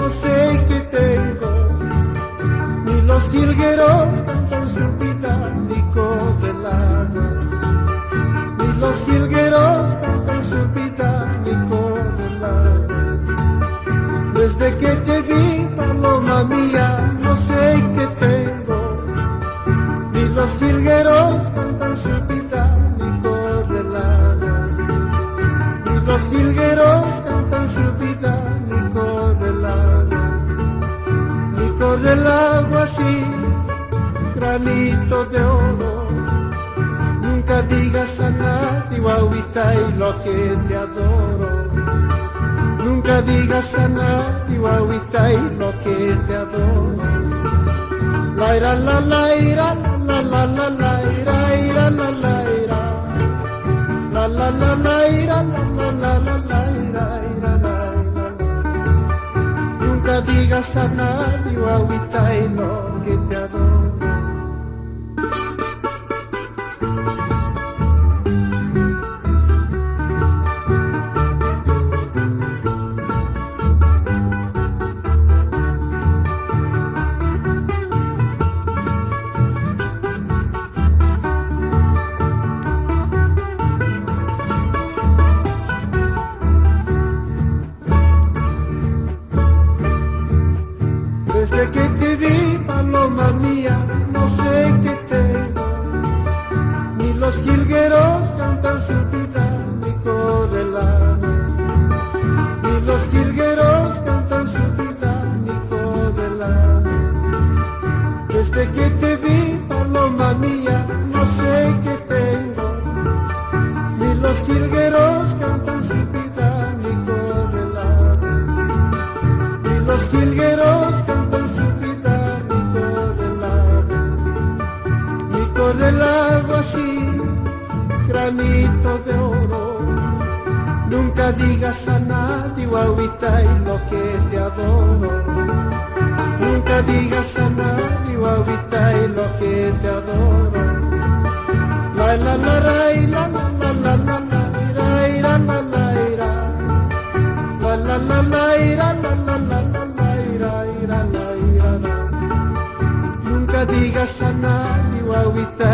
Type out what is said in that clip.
no sé qué tengo, ni los jilgueros cantan su vida, ni corre el agua, ni los jilgueros cantan su vida, ni corre el agua. Desde que te vi, paloma mía, no sé qué tengo, ni los jilgueros cantan su vida, ni corre el agua, ni los jilgueros cantan su vida, ni corre el agua, ni corre el agua así, granito de oro. Nunca digas a nadie, guaguita, y lo que te adoro. Nunca digas a nadie, guaguita, y lo que te adoro. La ira, la ira, la la la la ira, ira, la la ira, la la la la ira, la la la la ira, ira, la ira. Nunca digas a nadie, guaguita, y lo que te adoro. Desde que te vi, paloma mía, no sé qué tengo, ni los jilgueros cantan su vida, ni corre el agua, ni los jilgueros cantan su vida, ni corre el agua. Desde que te vi, paloma mía, no sé qué tengo, ni los jilgueros cantan su vida, ni corre el agua, ni los jilgueros cantan su vida, ni corre el agua, ni corre el agua así, granito de oro. Nunca digas a nadie, guaguita, y lo que te adoro. Nunca digas a nadie, guaguita, y lo que te adoro. La la la la la la la la la ira, ira, la la ira, la la la la ira, la la la la ira, ira, la ira, la. Nunca digas a nadie, guaguita,